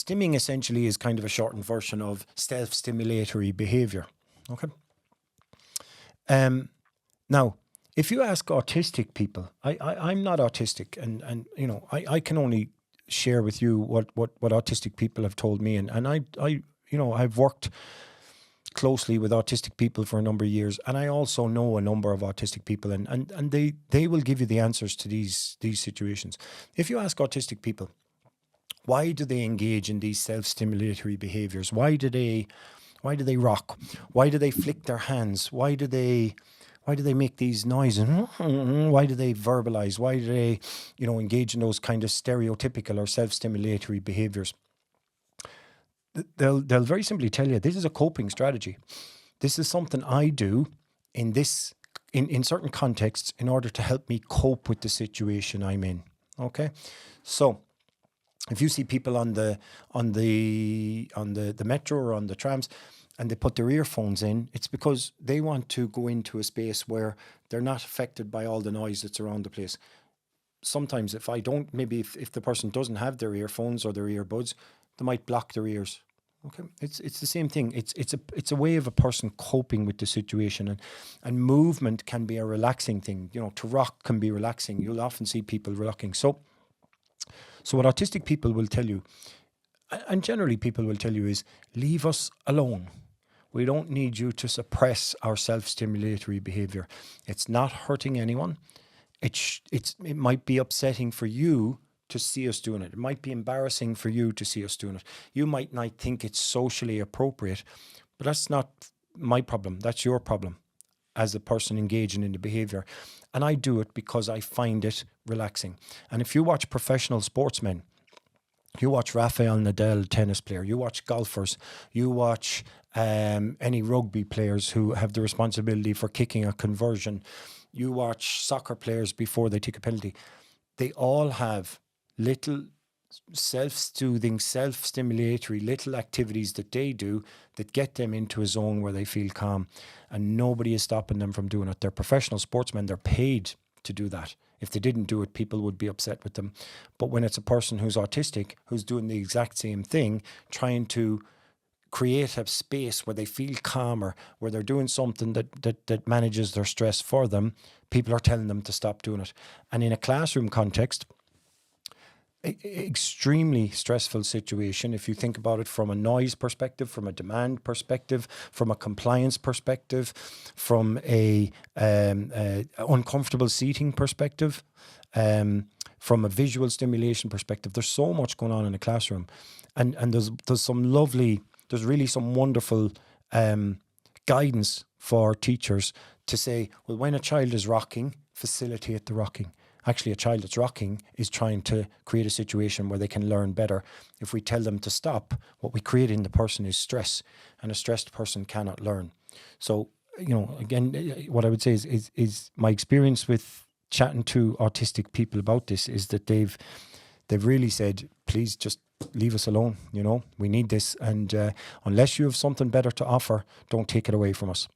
stimming essentially is kind of a shortened version of self-stimulatory behavior. Okay. Now, if you ask autistic people, I'm not autistic, and you know, I can only share with you what autistic people have told me, and I you know, I've worked closely with autistic people for a number of years, and I also know a number of autistic people, and they will give you the answers to these situations. If you ask autistic people, why do they engage in these self-stimulatory behaviors? Why do they rock? Why do they flick their hands? Why do they make these noises? Why do they verbalize? Why do they, you know, engage in those kind of stereotypical or self-stimulatory behaviors? They'll very simply tell you, this is a coping strategy. This is something I do in certain contexts in order to help me cope with the situation I'm in. Okay, so if you see people on the metro or on the trams, and they put their earphones in, it's because they want to go into a space where they're not affected by all the noise that's around the place. Sometimes if the person doesn't have their earphones or their earbuds, they might block their ears. Okay, it's the same thing. It's a way of a person coping with the situation, and movement can be a relaxing thing. You know, to rock can be relaxing. You'll often see people rocking. So what autistic people will tell you, and generally people will tell you, is leave us alone. We don't need you to suppress our self-stimulatory behavior. It's not hurting anyone. It might be upsetting for you to see us doing it. It might be embarrassing for you to see us doing it. You might not think it's socially appropriate, but that's not my problem. That's your problem as a person engaging in the behavior. And I do it because I find it relaxing. And if you watch professional sportsmen, you watch Rafael Nadal, tennis player, you watch golfers, you watch any rugby players who have the responsibility for kicking a conversion, you watch soccer players before they take a penalty. They all have little self-soothing, self-stimulatory little activities that they do that get them into a zone where they feel calm, and nobody is stopping them from doing it. They're professional sportsmen. They're paid to do that. If they didn't do it, people would be upset with them. But when it's a person who's autistic, who's doing the exact same thing, trying to create a space where they feel calmer, where they're doing something that manages their stress for them, people are telling them to stop doing it. And in a classroom context, extremely stressful situation if you think about it from a noise perspective, from a demand perspective, from a compliance perspective, from a uncomfortable seating perspective, from a visual stimulation perspective. There's so much going on in a classroom, and there's really some wonderful guidance for teachers to say, well, when a child is rocking, facilitate the rocking. Actually, a child that's rocking is trying to create a situation where they can learn better. If we tell them to stop, what we create in the person is stress, and a stressed person cannot learn. So, you know, again, what I would say is my experience with chatting to autistic people about this is that they've really said, please just leave us alone. You know, we need this, and unless you have something better to offer, don't take it away from us.